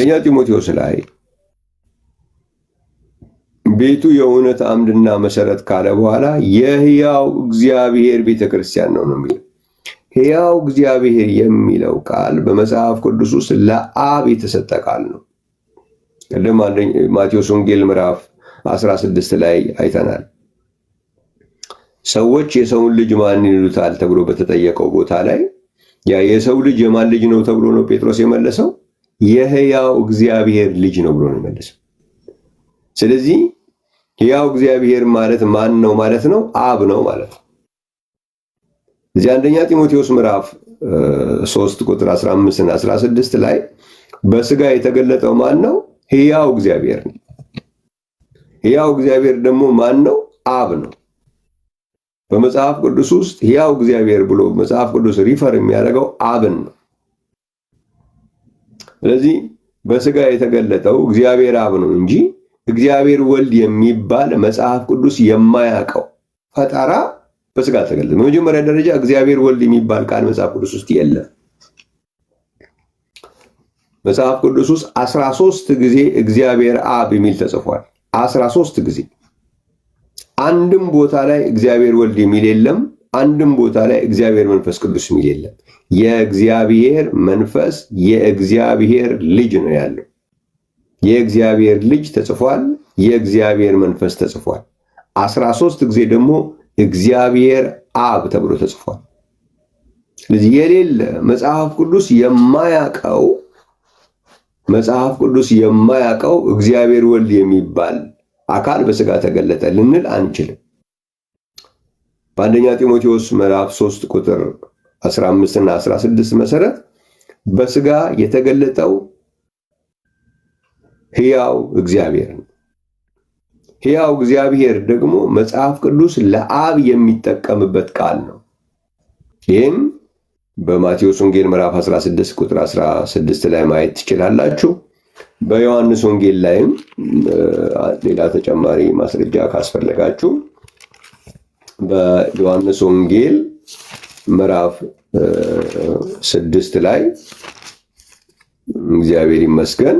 አንደኛ ጢሞቴዎስ ላይ ቤቱ የእውነት አምድና መሰረት ካለ በኋላ የሕያው እግዚአብሔር ቤተክርስቲያን ነው የሚለው። ሕያው እግዚአብሔር የሚለው ቃል በመጽሐፍ ቅዱስ ውስጥ ለአብ የተሰጠ ቃል ነው። ቅድም ማቴዎስ ወንጌል ምዕራፍ 16 ላይ አይተናል። ሰዎች የሰውን ልጅ ማን ይሉታል ተብሎ በተጠየቀው ቦታ ላይ ያ የሰው ልጅ የማን ልጅ ነው ተብሎ ነው ጴጥሮስ የመለሰው? የሕያው እግዚአብሔር ልጅ ነው ብሎ ነው የመለሰው። ስለዚህ ሕያው እግዚአብሔር ማለት ማን ነው ማለት ነው? አብ ነው ማለት ነው። እዚህ አንደኛ ጢሞቴዎስ ምዕራፍ 3 ቁጥር 15 እና 16 ላይ በስጋ የተገለጠው ማን ነው? ሕያው እግዚአብሔር ነው። ሕያው እግዚአብሔር ደግሞ ማን ነው? አብ ነው። በመጽሐፍ ቅዱስ ውስጥ ሕያው እግዚአብሔር ብሎ መጽሐፍ ቅዱስ ሪፈር የሚያደርገው አብን ነው። ስለዚህ በስጋ የተገለጠው እግዚአብሔር አብ ነው እንጂ እግዚአብሔር ወልድ የሚባል መጽሐፍ ቅዱስ የማያውቀው ፈጠራ በስጋ ተገለጠ። በመጀመሪያ ደረጃ እግዚአብሔር ወልድ የሚባል ቃል መጽሐፍ ቅዱስ ውስጥ የለም። መጽሐፍ ቅዱስ ውስጥ 13 ጊዜ እግዚአብሔር አብ የሚል ተጽፏል። 13 ጊዜ። አንድም ቦታ ላይ እግዚአብሔር ወልድ የሚል የለም። አንድም ቦታ ላይ እግዚአብሔር መንፈስ ቅዱስ የሚል የለም። የእግዚአብሔር መንፈስ የእግዚአብሔር ልጅ ነው ያለው። የእግዚአብሔር ልጅ ተጽፏል። የእግዚአብሔር መንፈስ ተጽፏል። 13 ጊዜ ደግሞ እግዚአብሔር አብ ተብሎ ተጽፏል። ስለዚህ የሌለ መጽሐፍ ቅዱስ የማያውቀው እግዚአብሔር ወልድ የሚባል አካል በስጋ ተገለጠ ልንል አንችልም። በአንደኛ ጢሞቴዎስ ምዕራፍ 3 ቁጥር 15 እና 16 መሰረት በስጋ የተገለጠው ሕያው እግዚአብሔር ነው። ሕያው እግዚአብሔር ደግሞ መጽሐፍ ቅዱስ ለአብ የሚጠቀምበት ቃል ነው። ይህም በማቴዎስ ወንጌል ምዕራፍ 16 ቁጥር 16 ላይ ማየት ትችላላችሁ። በዮሐንስ ወንጌል ላይም ሌላ ተጨማሪ ማስረጃ ካስፈለጋችሁ በዮሐንስ ወንጌል ምዕራፍ 6 ላይ እግዚአብሔር ይመስገን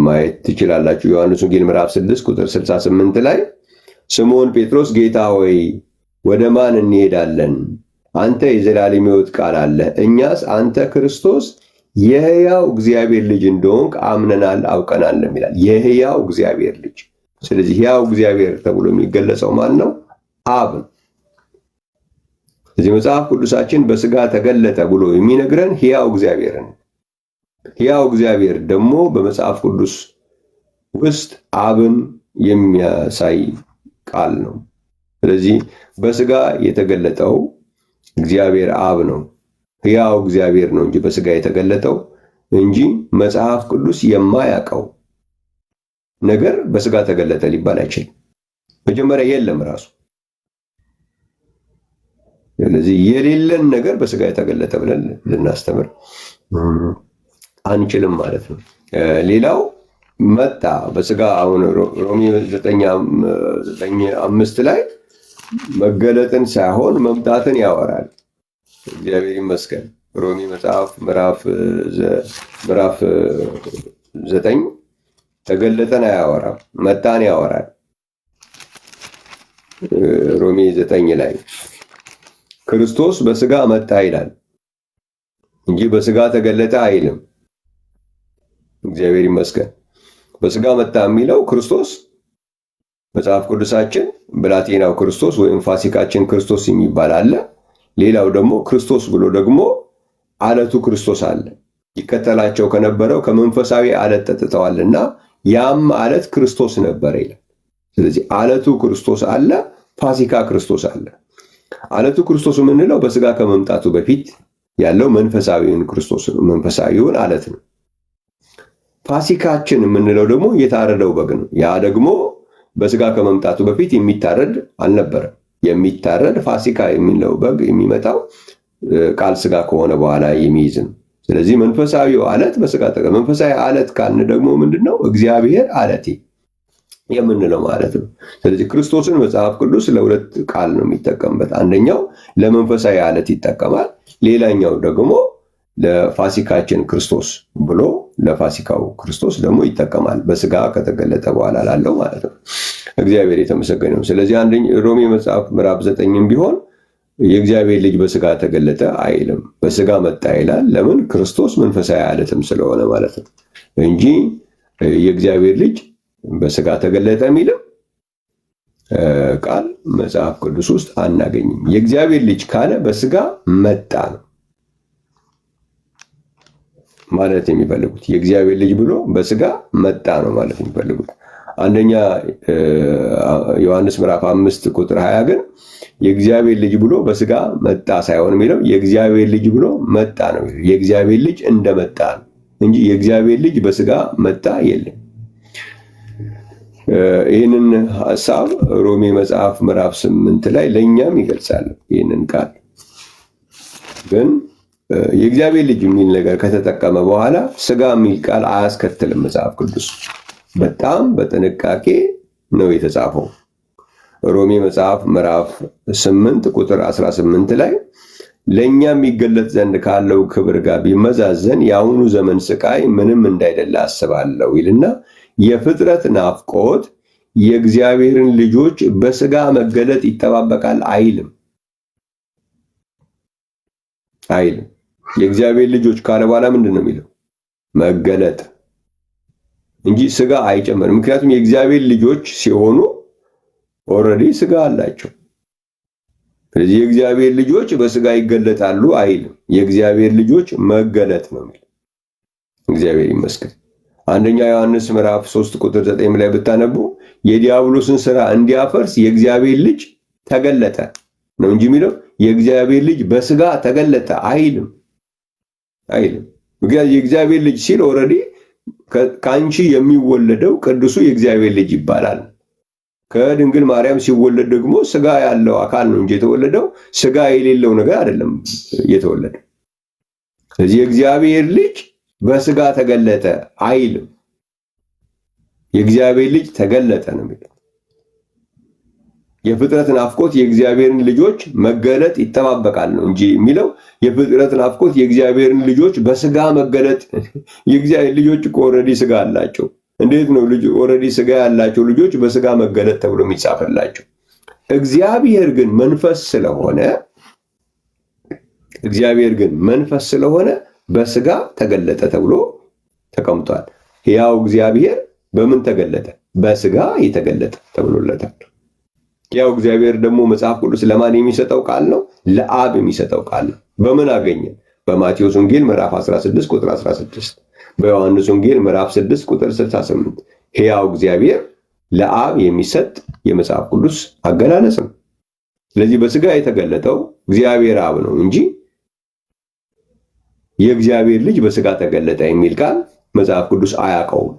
ማየት ትችላላችሁ። ዮሐንስ ወንጌል ምዕራፍ 6 ቁጥር 68 ላይ ስምዖን ጴጥሮስ ጌታ ሆይ ወደ ማን እንሄዳለን? አንተ የዘላለም ሕይወት ቃል አለ፣ እኛስ አንተ ክርስቶስ የሕያው እግዚአብሔር ልጅ እንደሆንክ አምነናል አውቀናል ይላል። የሕያው እግዚአብሔር ልጅ። ስለዚህ ሕያው እግዚአብሔር ተብሎ የሚገለጸው ማን ነው? አብ ነው። ስለዚህ መጽሐፍ ቅዱሳችን በስጋ ተገለጠ ብሎ የሚነግረን ሕያው እግዚአብሔርን። ሕያው እግዚአብሔር ደግሞ በመጽሐፍ ቅዱስ ውስጥ አብን የሚያሳይ ቃል ነው። ስለዚህ በስጋ የተገለጠው እግዚአብሔር አብ ነው። ሕያው እግዚአብሔር ነው እንጂ በስጋ የተገለጠው እንጂ መጽሐፍ ቅዱስ የማያውቀው ነገር በስጋ ተገለጠ ሊባል አይችልም። መጀመሪያ የለም ራሱ። ስለዚህ የሌለን ነገር በስጋ የተገለጠ ብለን ልናስተምር አንችልም ማለት ነው። ሌላው መጣ በስጋ አሁን ሮሜ 9:5 ላይ መገለጥን ሳይሆን መምጣትን ያወራል። እግዚአብሔር ይመስገን። ሮሜ መጽሐፍ ምዕራፍ 9 ተገለጠን አያወራም፣ መጣን ያወራል። ሮሜ 9 ላይ ክርስቶስ በስጋ መጣ ይላል እንጂ በስጋ ተገለጠ አይልም። እግዚአብሔር ይመስገን። በስጋ መጣ የሚለው ክርስቶስ መጽሐፍ ቅዱሳችን በላቲናው ክርስቶስ ወይም ፋሲካችን ክርስቶስ የሚባል አለ። ሌላው ደግሞ ክርስቶስ ብሎ ደግሞ አለቱ ክርስቶስ አለ። ይከተላቸው ከነበረው ከመንፈሳዊ አለት ጠጥተዋልና ያም አለት ክርስቶስ ነበረ ይላል። ስለዚህ አለቱ ክርስቶስ አለ፣ ፋሲካ ክርስቶስ አለ። አለቱ ክርስቶስ የምንለው በስጋ ከመምጣቱ በፊት ያለው መንፈሳዊውን ክርስቶስ ነው፣ መንፈሳዊውን አለት ነው። ፋሲካችን የምንለው ደግሞ የታረደው በግ ነው። ያ ደግሞ በስጋ ከመምጣቱ በፊት የሚታረድ አልነበረም። የሚታረድ ፋሲካ የሚለው በግ የሚመጣው ቃል ስጋ ከሆነ በኋላ የሚይዝ ነው። ስለዚህ መንፈሳዊው አለት በስጋ መንፈሳዊ አለት ካልን ደግሞ ምንድነው? እግዚአብሔር አለቴ የምንለው ማለት ነው። ስለዚህ ክርስቶስን መጽሐፍ ቅዱስ ለሁለት ቃል ነው የሚጠቀምበት። አንደኛው ለመንፈሳዊ አለት ይጠቀማል፣ ሌላኛው ደግሞ ለፋሲካችን ክርስቶስ ብሎ ለፋሲካው ክርስቶስ ደግሞ ይጠቀማል፣ በስጋ ከተገለጠ በኋላ ላለው ማለት ነው። እግዚአብሔር የተመሰገነ ነው። ስለዚህ ሮሜ መጽሐፍ ምዕራፍ 9ም ቢሆን የእግዚአብሔር ልጅ በስጋ ተገለጠ አይልም፣ በስጋ መጣ ይላል። ለምን? ክርስቶስ መንፈሳዊ ዓለትም ስለሆነ ማለት ነው እንጂ የእግዚአብሔር ልጅ በስጋ ተገለጠ የሚልም ቃል መጽሐፍ ቅዱስ ውስጥ አናገኝም። የእግዚአብሔር ልጅ ካለ በስጋ መጣ ነው ማለት የሚፈልጉት። የእግዚአብሔር ልጅ ብሎ በስጋ መጣ ነው ማለት የሚፈልጉት። አንደኛ ዮሐንስ ምዕራፍ 5 ቁጥር 20 ግን የእግዚአብሔር ልጅ ብሎ በስጋ መጣ ሳይሆን የሚለው የእግዚአብሔር ልጅ ብሎ መጣ ነው። የእግዚአብሔር ልጅ እንደመጣ ነው እንጂ የእግዚአብሔር ልጅ በስጋ መጣ የለም። ይህንን ሐሳብ ሮሜ መጽሐፍ ምዕራፍ 8 ላይ ለእኛም ይገልጻል። ይህንን ቃል ግን የእግዚአብሔር ልጅ የሚል ነገር ከተጠቀመ በኋላ ስጋ የሚል ቃል አያስከትልም መጽሐፍ ቅዱስ። በጣም በጥንቃቄ ነው የተጻፈው። ሮሜ መጽሐፍ ምዕራፍ 8 ቁጥር 18 ላይ ለእኛም ይገለጥ ዘንድ ካለው ክብር ጋር ቢመዛዘን የአሁኑ ዘመን ስቃይ ምንም እንዳይደለ አስባለሁ ይልና የፍጥረት ናፍቆት የእግዚአብሔርን ልጆች በስጋ መገለጥ ይጠባበቃል አይልም። የእግዚአብሔር ልጆች ካለ በኋላ ምንድን ነው የሚለው? መገለጥ እንጂ ስጋ አይጨመርም። ምክንያቱም የእግዚአብሔር ልጆች ሲሆኑ ኦልሬዲ ስጋ አላቸው። ስለዚህ የእግዚአብሔር ልጆች በስጋ ይገለጣሉ አይልም። የእግዚአብሔር ልጆች መገለጥ ነው የሚለው። እግዚአብሔር ይመስገን። አንደኛ ዮሐንስ ምዕራፍ 3 ቁጥር 9 ላይ ብታነቡ የዲያብሎስን ስራ እንዲያፈርስ የእግዚአብሔር ልጅ ተገለጠ ነው እንጂ የሚለው የእግዚአብሔር ልጅ በስጋ ተገለጠ አይልም። ምክንያቱም የእግዚአብሔር ልጅ ሲል ኦልሬዲ ከአንቺ የሚወለደው ቅዱሱ የእግዚአብሔር ልጅ ይባላል። ከድንግል ማርያም ሲወለድ ደግሞ ስጋ ያለው አካል ነው እንጂ የተወለደው ስጋ የሌለው ነገር አይደለም የተወለደው። ስለዚህ የእግዚአብሔር ልጅ በስጋ ተገለጠ አይልም። የእግዚአብሔር ልጅ ተገለጠ ነው የሚለው። የፍጥረት ናፍቆት የእግዚአብሔርን ልጆች መገለጥ ይጠባበቃል ነው እንጂ የሚለው የፍጥረት ናፍቆት የእግዚአብሔርን ልጆች በስጋ መገለጥ። የእግዚአብሔር ልጆች እኮ ኦልሬዲ ስጋ አላቸው። እንዴት ነው ኦልሬዲ ስጋ ያላቸው ልጆች በስጋ መገለጥ ተብሎ የሚጻፈላቸው? እግዚአብሔር ግን መንፈስ ስለሆነ በስጋ ተገለጠ ተብሎ ተቀምጧል። ሕያው እግዚአብሔር በምን ተገለጠ? በስጋ የተገለጠ ተብሎለታል። ሕያው እግዚአብሔር ደግሞ መጽሐፍ ቅዱስ ለማን የሚሰጠው ቃል ነው? ለአብ የሚሰጠው ቃል ነው። በምን አገኘን? በማቴዎስ ወንጌል ምዕራፍ 16 ቁጥር 16፣ በዮሐንስ ወንጌል ምዕራፍ 6 ቁጥር 68 ሕያው እግዚአብሔር ለአብ የሚሰጥ የመጽሐፍ ቅዱስ አገላለጽ ነው። ስለዚህ በስጋ የተገለጠው እግዚአብሔር አብ ነው እንጂ የእግዚአብሔር ልጅ በስጋ ተገለጠ የሚል ቃል መጽሐፍ ቅዱስ አያውቀውም።